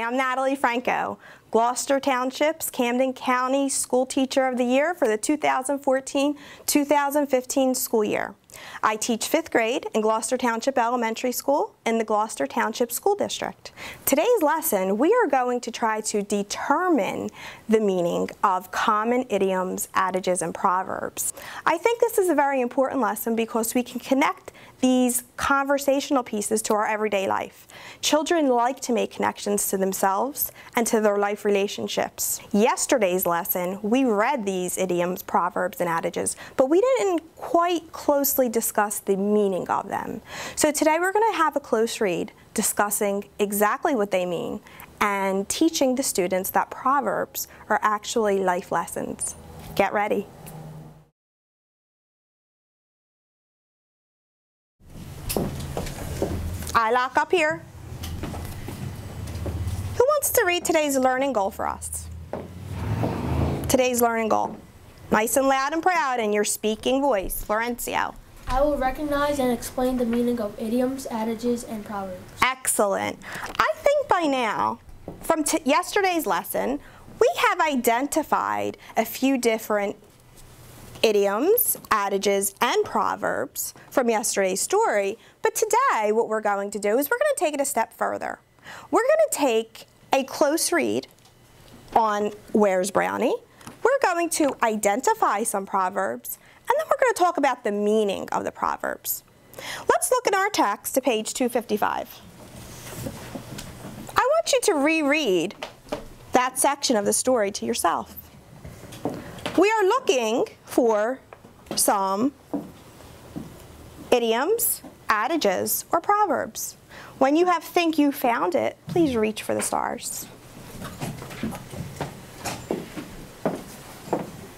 I'm Natalie Franco, Gloucester Township's Camden County School Teacher of the Year for the 2014-2015 school year. I teach 5th grade in Gloucester Township Elementary School in the Gloucester Township School District. Today's lesson, we are going to try to determine the meaning of common idioms, adages, and proverbs. I think this is a very important lesson because we can connect these conversational pieces to our everyday life. Children like to make connections to themselves and to their life relationships. Yesterday's lesson, we read these idioms, proverbs, and adages, but we didn't quite closely discuss the meaning of them. So today we're going to have a close read discussing exactly what they mean and teaching the students that proverbs are actually life lessons. Get ready. I lock up here. Who wants to read today's learning goal for us? Today's learning goal. Nice and loud and proud in your speaking voice. Florencio. I will recognize and explain the meaning of idioms, adages, and proverbs. Excellent. I think by now, from yesterday's lesson, we have identified a few different idioms, adages, and proverbs from yesterday's story, but today what we're going to do is we're going to take it a step further. We're going to take a close read on Where's Brownie. We're going to identify some proverbs, and then we're going to talk about the meaning of the proverbs. Let's look in our text to page 255. I want you to reread that section of the story to yourself. We are looking for some idioms, adages, or proverbs. When you think you found it, please reach for the stars.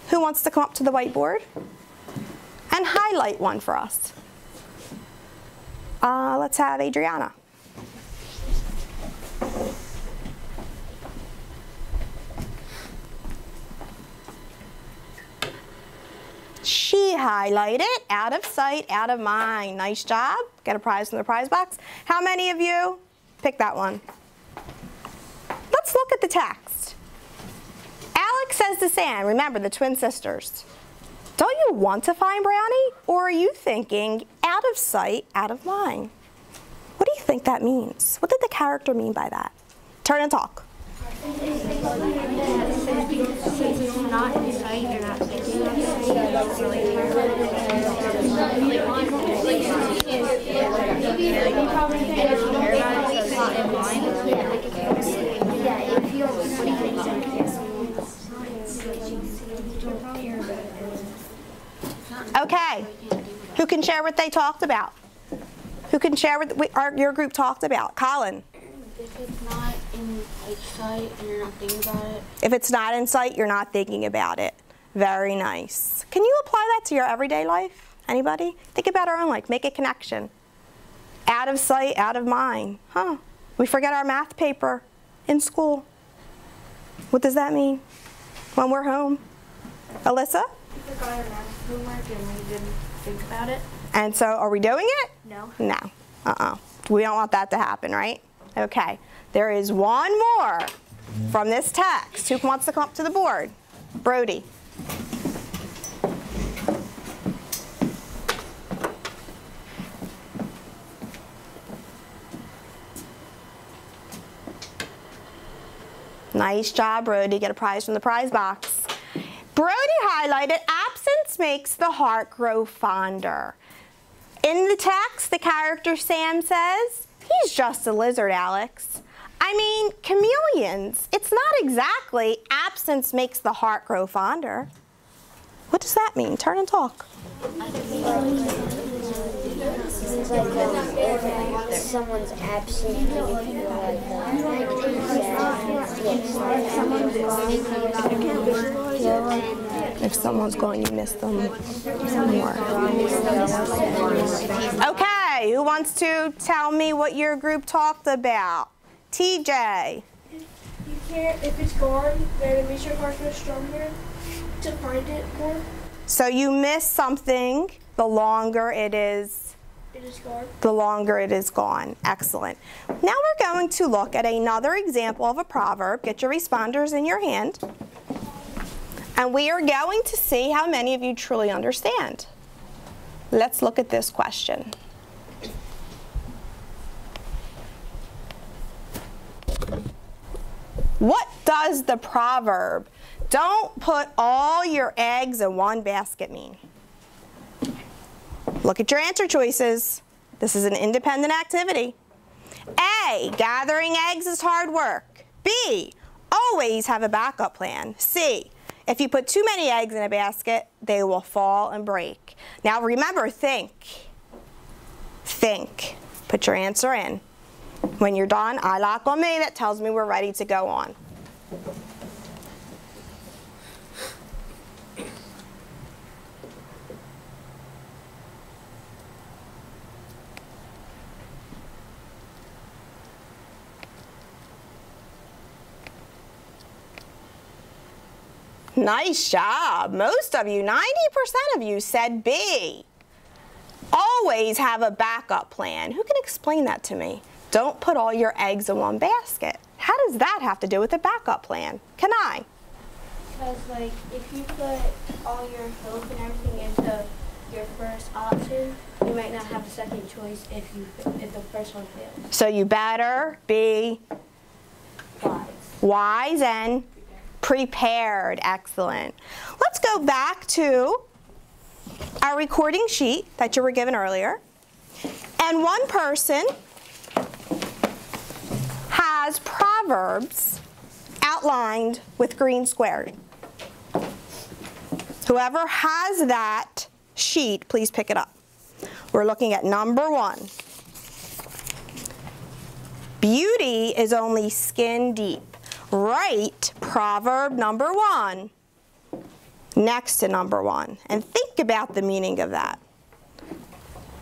Who wants to come up to the whiteboard and highlight one for us? Let's have Adriana. She highlighted out of sight, out of mind. Nice job. Get a prize from the prize box. How many of you picked that one? Let's look at the text. Alex says to Sam, remember the twin sisters, don't you want to find Brownie? Or are you thinking out of sight, out of mind? What do you think that means? What did the character mean by that? Turn and talk. If it's not in sight, you're not thinking of it. Don't really care. It's not in mind. Okay. Who can share what they talked about? Who can share what your group talked about? Colin. If it's not in sight and you're not thinking about it. If it's not in sight, you're not thinking about it. Very nice. Can you apply that to your everyday life? Anybody? Think about our own life. Make a connection. Out of sight, out of mind. Huh. We forget our math paper in school. What does that mean when we're home? Alyssa? We forgot our math homework and we didn't think about it. And so are we doing it? No. No. We don't want that to happen, right? Okay. There is one more from this text. Who wants to come up to the board? Brody. Nice job, Brody. Get a prize from the prize box. Brody highlighted, absence makes the heart grow fonder. In the text, the character Sam says, he's just a lizard, Alex. I mean, chameleons, it's not exactly absence makes the heart grow fonder. What does that mean? Turn and talk. If someone's absent, you feel like If someone's going, you miss them more. Okay, who wants to tell me what your group talked about? TJ. If it's gone, then it makes your heart go stronger to find it more. So you miss something the longer it is it is gone. The longer it is gone. Excellent. Now we're going to look at another example of a proverb. Get your responders in your hand. And we are going to see how many of you truly understand. Let's look at this question. What does the proverb, "Don't put all your eggs in one basket," mean? Look at your answer choices. This is an independent activity. A, gathering eggs is hard work. B, always have a backup plan. C, if you put too many eggs in a basket, they will fall and break. Now remember, think. Think. Put your answer in. When you're done, I lock on me. That tells me we're ready to go on. Nice job. Most of you, 90% of you said B. Always have a backup plan. Who can explain that to me? Don't put all your eggs in one basket. How does that have to do with a backup plan? Can I? Because, like, if you put all your hope and everything into your first option, you might not have a second choice if the first one fails. So you better be wise and prepared. Excellent. Let's go back to our recording sheet that you were given earlier. And one person has proverbs outlined with green squares. Whoever has that sheet, please pick it up. We're looking at number 1. Beauty is only skin deep. Write proverb number 1 next to number 1 and think about the meaning of that.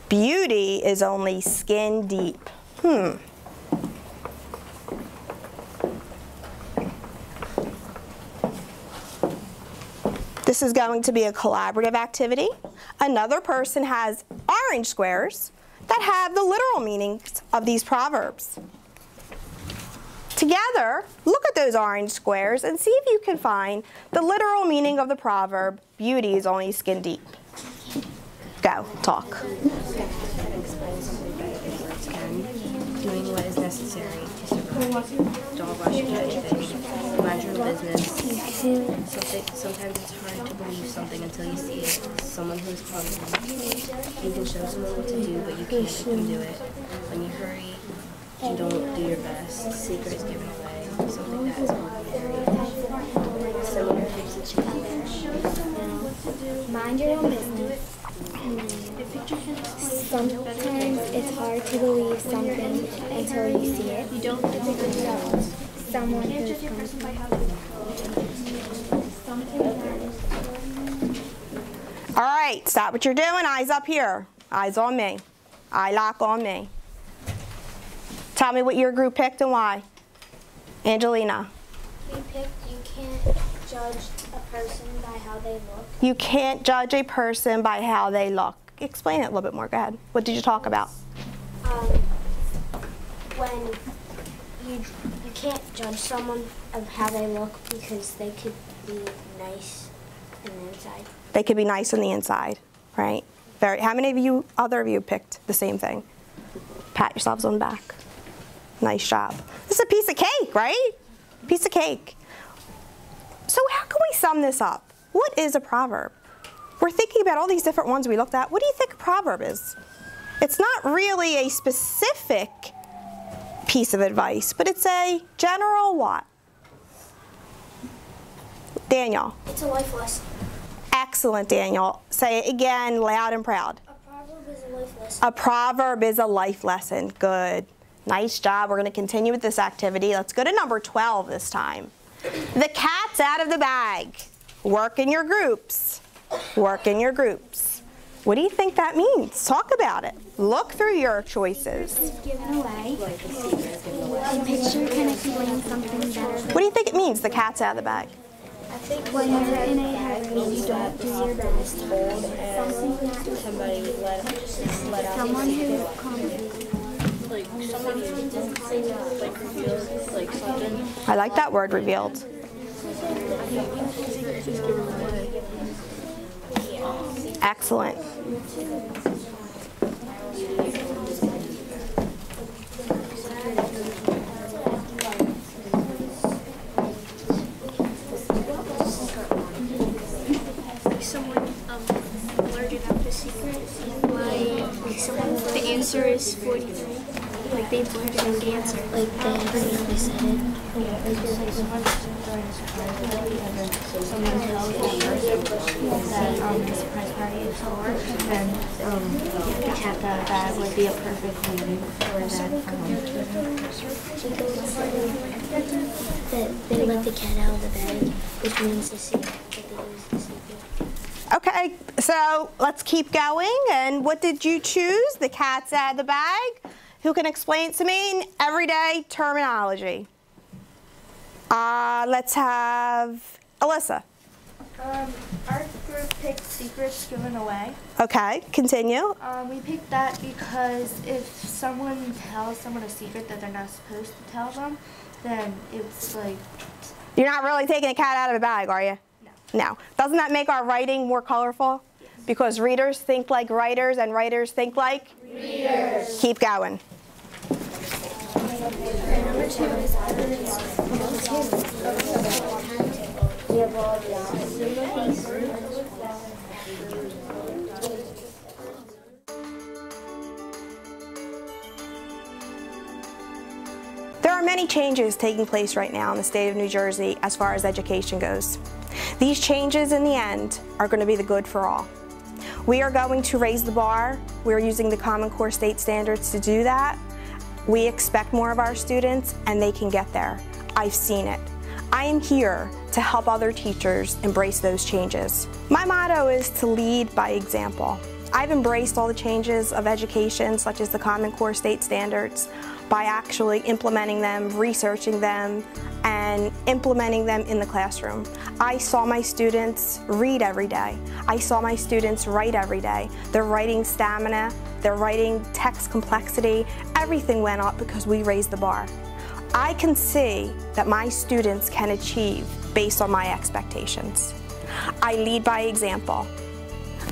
Beauty is only skin deep. This is going to be a collaborative activity. Another person has orange squares that have the literal meanings of these proverbs. Together, look at those orange squares and see if you can find the literal meaning of the proverb, beauty is only skin deep. Go, talk. Doing what is necessary to survive. Don't rush into anything. Mind your own business. Sometimes it's hard to believe something until you see it. Someone who is confident. You can show someone what to do, but you can't make them do it. When you hurry, you don't do your best. Secret is given away. Something that is ordinary. Someone who takes a chance. Mind your own business. Sometimes it's hard to believe something until you see it. Someone who's All right, stop what you're doing. Eyes up here. Eyes on me. Eye lock on me. Tell me what your group picked and why. Angelina. We picked you can't judge a person by how they look. You can't judge a person by how they look. Explain it a little bit more. Go ahead. What did you talk about? When you can't judge someone of how they look because they could be nice on the inside. They could be nice on the inside, right? How many of you, other of you, picked the same thing? Pat yourselves on the back. Nice job. This is a piece of cake, right? Piece of cake. So how can we sum this up? What is a proverb? We're thinking about all these different ones we looked at. What do you think a proverb is? It's not really a specific piece of advice, but it's a general what? Daniel. It's a life lesson. Excellent, Daniel. Say it again, loud and proud. A proverb is a life lesson. A proverb is a life lesson. Good. Nice job. We're going to continue with this activity. Let's go to number 12 this time. The cat's out of the bag. Work in your groups. Work in your groups. What do you think that means? Talk about it. Look through your choices. given away. A picture can explain something better. What do you think it means, the cat's out of the bag? A when you're in a hurry, you don't do your best. Somebody let out Someone who comes. like someone who like reveals like something. I like that word, revealed. Excellent. Someone blurted out the secret. Like someone, the answer is 43. Like they blurted out the answer. Like they accidentally said it. Someone tells that person that the surprise party is for, and the cat that would be a perfect lead for That they let the cat out of the bag, which means the secret. That they use the secret. Okay, so let's keep going. And what did you choose? The cat's out of the bag. Who can explain to me in everyday terminology? Let's have Alyssa. Our group picked secrets given away. Okay, continue. We picked that because if someone tells someone a secret that they're not supposed to tell them, then it's like... You're not really taking a cat out of a bag, are you? No. Doesn't that make our writing more colorful? Yes. Because readers think like writers and writers think like? Readers. Keep going. There are many changes taking place right now in the state of New Jersey as far as education goes. These changes in the end are going to be the good for all. We are going to raise the bar. We're using the Common Core state standards to do that. We expect more of our students and they can get there. I've seen it. I am here to help other teachers embrace those changes. My motto is to lead by example. I've embraced all the changes of education, such as the Common Core state standards, by actually implementing them, researching them, and implementing them in the classroom. I saw my students read every day. I saw my students write every day. Their writing stamina, their writing text complexity, everything went up because we raised the bar. I can see that my students can achieve based on my expectations. I lead by example.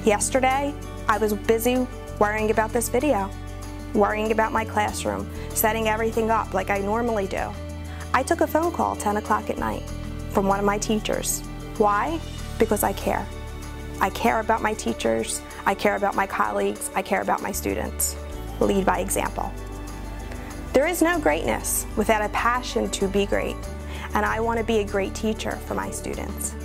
Yesterday, I was busy worrying about this video, worrying about my classroom, setting everything up like I normally do. I took a phone call 10 o'clock at night from one of my teachers. Why? Because I care. I care about my teachers, I care about my colleagues, I care about my students. Lead by example. There is no greatness without a passion to be great, and I want to be a great teacher for my students.